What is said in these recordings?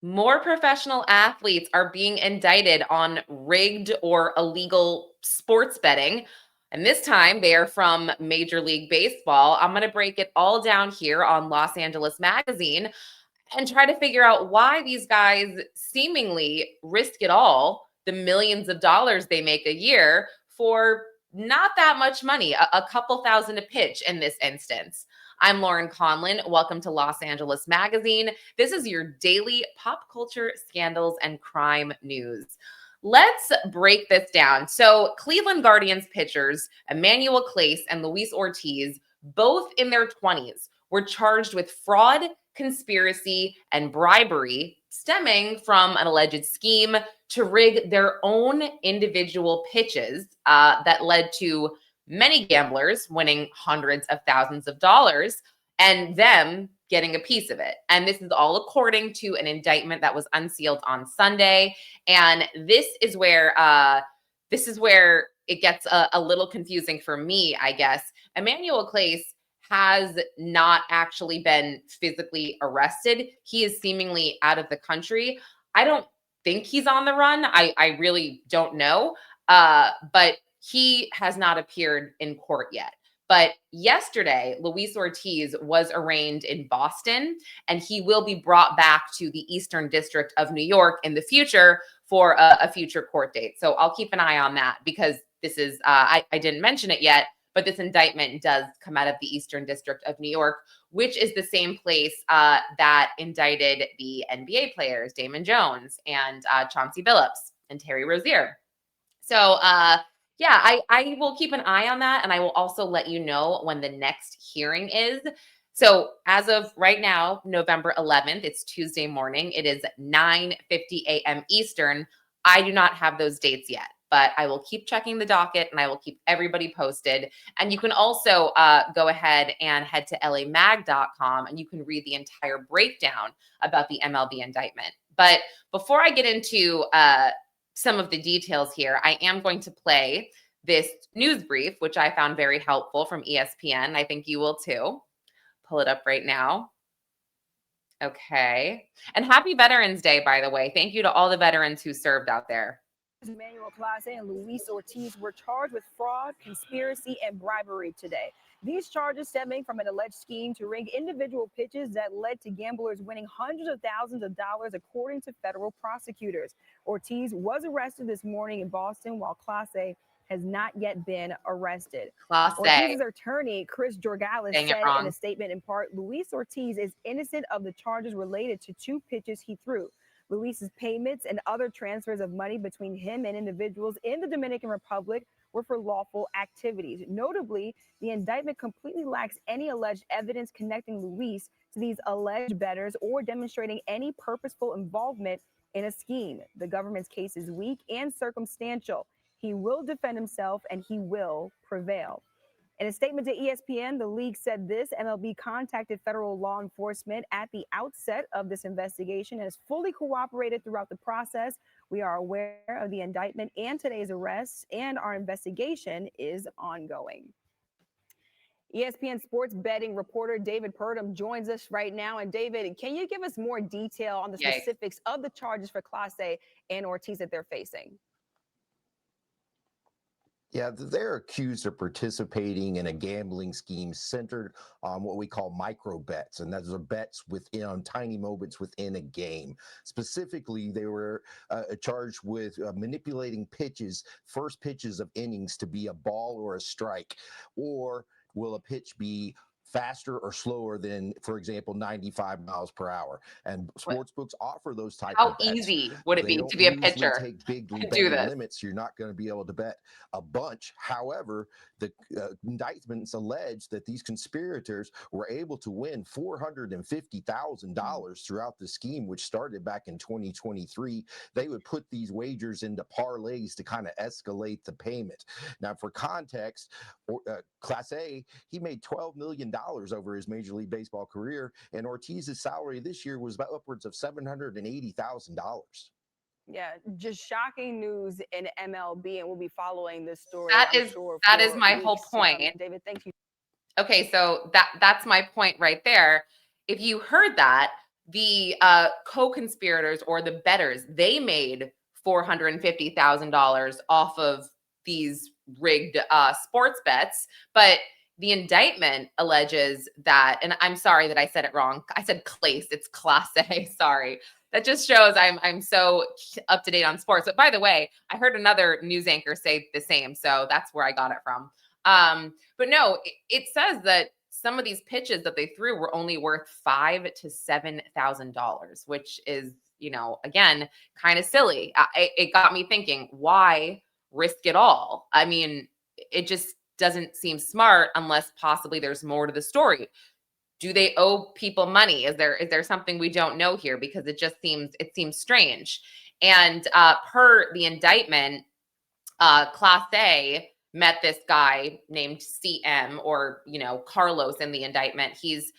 More professional athletes are being indicted on rigged or illegal sports betting. And this time they are from Major League Baseball. I'm going to break it all down here on Los Angeles Magazine and try to figure out why these guys seemingly risk it all, the millions of dollars they make a year, for not that much money, a couple thousand a pitch in this instance. I'm Lauren Conlin. Welcome to Los Angeles Magazine. This is your daily pop culture scandals and crime news. Let's break this down. So, Cleveland Guardians pitchers Emmanuel Clase and Luis Ortiz, both in their 20s, were charged with fraud, conspiracy, and bribery stemming from an alleged scheme to rig their own individual pitches that led to many gamblers winning hundreds of thousands of dollars and them getting a piece of it. And this is all according to an indictment that was unsealed on Sunday. And this is where it gets a little confusing for me, I guess. Emmanuel Clase has not actually been physically arrested. He is seemingly out of the country. I don't think he's on the run. I really don't know. But he has not appeared in court yet. But yesterday, Luis Ortiz was arraigned in Boston, and he will be brought back to the Eastern District of New York in the future for a future court date. So I'll keep an eye on that because this is, I didn't mention it yet, but this indictment does come out of the Eastern District of New York, which is the same place that indicted the NBA players, Damon Jones and Chauncey Billups and Terry Rozier. So, yeah, I will keep an eye on that, and I will also let you know when the next hearing is. So as of right now, November 11th, it's Tuesday morning. It is 9:50 a.m. Eastern. I do not have those dates yet, but I will keep checking the docket and I will keep everybody posted. And you can also go ahead and head to lamag.com and you can read the entire breakdown about the MLB indictment. But before I get into some of the details here, I am going to play this news brief, which I found very helpful from ESPN. I think you will too. Pull it up right now. Okay. And happy Veterans Day, by the way. Thank you to all the veterans who served out there. Emmanuel Clase and Luis Ortiz were charged with fraud, conspiracy, and bribery today. These charges stemming from an alleged scheme to rig individual pitches that led to gamblers winning hundreds of thousands of dollars, according to federal prosecutors. Ortiz was arrested this morning in Boston, while Clase has not yet been arrested. Clase. Ortiz's attorney, Chris Jorgalis, said in a statement in part, Luis Ortiz is innocent of the charges related to two pitches he threw. Luis's payments and other transfers of money between him and individuals in the Dominican Republic were for lawful activities. Notably, the indictment completely lacks any alleged evidence connecting Luis to these alleged bettors or demonstrating any purposeful involvement in a scheme. The government's case is weak and circumstantial. He will defend himself and he will prevail. In a statement to ESPN, the league said this: MLB contacted federal law enforcement at the outset of this investigation and has fully cooperated throughout the process. We are aware of the indictment and today's arrests, and our investigation is ongoing. ESPN sports betting reporter David Purdom joins us right now. And David, can you give us more detail on the specifics of the charges for Clase and Ortiz that they're facing? Yeah, they're accused of participating in a gambling scheme centered on what we call micro bets, and those are bets within tiny moments within a game. Specifically, they were charged with manipulating pitches, first pitches of innings, to be a ball or a strike, or will a pitch be faster or slower than, for example, 95 miles per hour. And sportsbooks offer those type of bets. How easy would it be to be a pitcher? Take big do this. limits. You're not going to be able to bet a bunch. However, the indictments allege that these conspirators were able to win $450,000 throughout the scheme, which started back in 2023. They would put these wagers into parlays to kind of escalate the payment. Now, for context, Clase, he made $12 million over his Major League Baseball career, and Ortiz's salary this year was about upwards of $780,000. Yeah, just shocking news in MLB, and we'll be following this story. That is my whole point. David, thank you. Okay, so that's my point right there. If you heard that, the co-conspirators or the bettors, they made $450,000 off of these rigged sports bets. But the indictment alleges that, and I'm sorry that I said it wrong. I said Clase, it's Clase. Sorry. That just shows I'm so up to date on sports. But by the way, I heard another news anchor say the same, so that's where I got it from. But no, it says that some of these pitches that they threw were only worth $5,000 to $7,000, which is, again, kind of silly. It got me thinking, why risk it all? I mean, it just doesn't seem smart unless possibly there's more to the story. Do they owe people money? Is there something we don't know here? Because it seems strange. And per the indictment, Clase met this guy named CM, or Carlos in the indictment. He's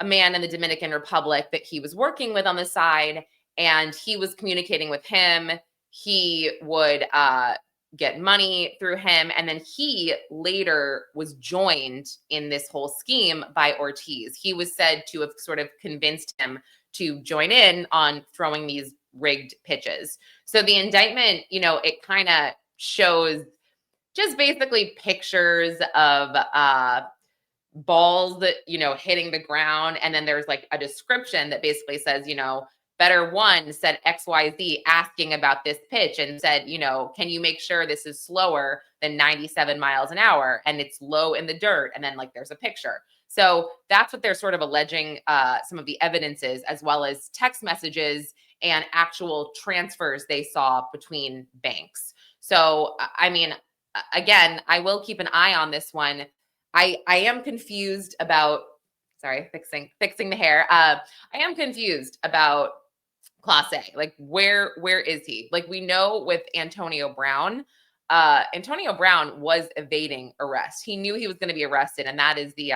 a man in the Dominican Republic that he was working with on the side, and he was communicating with him. He would get money through him, and then he later was joined in this whole scheme by Ortiz. He was said to have sort of convinced him to join in on throwing these rigged pitches. So the indictment, it kind of shows just basically pictures of balls that, hitting the ground. And then there's like a description that basically says, better one said XYZ asking about this pitch and said, can you make sure this is slower than 97 miles an hour and it's low in the dirt? And then like there's a picture. So that's what they're sort of alleging some of the evidence is, as well as text messages and actual transfers they saw between banks. So, I mean, again, I will keep an eye on this one. I am confused about, sorry, fixing the hair. I am confused about Clase. Like, where is he? Like, we know with Antonio Brown was evading arrest. He knew he was going to be arrested, and that is the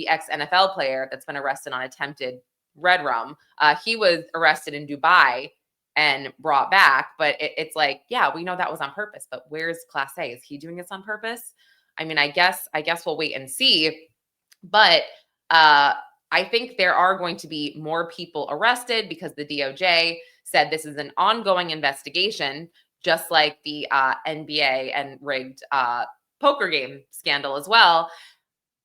ex-NFL player that's been arrested on attempted red rum. He was arrested in Dubai and brought back, but it's like, yeah, we know that was on purpose, but where's Clase? Is he doing this on purpose? I mean, I guess we'll wait and see, but I think there are going to be more people arrested because the DOJ said this is an ongoing investigation, just like the NBA and rigged poker game scandal as well.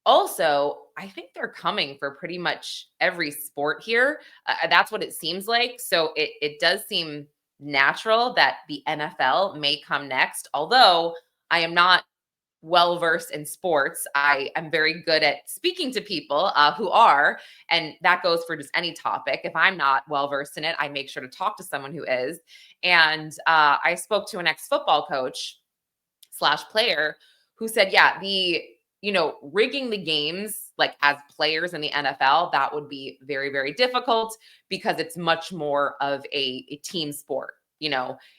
Also, I think they're coming for pretty much every sport here. That's what it seems like. So it does seem natural that the NFL may come next, although I am not well-versed in sports. I am very good at speaking to people who are, and that goes for just any topic. If I'm not well-versed in it, I make sure to talk to someone who is. And I spoke to an ex-football coach / player who said, yeah, rigging the games, like as players in the NFL, that would be very, very difficult because it's much more of a team sport.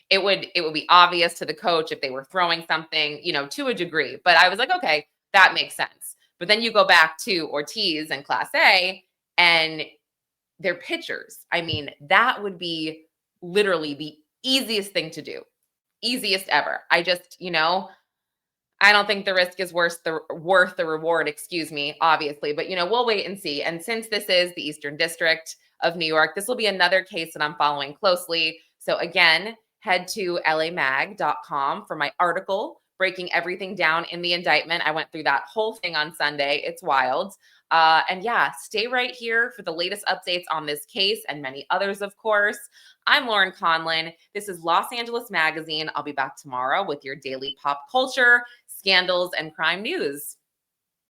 It would be obvious to the coach if they were throwing something, to a degree. But I was like, okay, that makes sense. But then you go back to Ortiz and Clase and their pitchers. I mean, that would be literally the easiest thing to do. Easiest ever. I just, I don't think the risk is worth the reward, obviously. But, we'll wait and see. And since this is the Eastern District of New York, this will be another case that I'm following closely. So again, head to lamag.com for my article breaking everything down in the indictment. I went through that whole thing on Sunday. It's wild. And yeah, stay right here for the latest updates on this case and many others, of course. I'm Lauren Conlin. This is Los Angeles Magazine. I'll be back tomorrow with your daily pop culture, scandals, and crime news.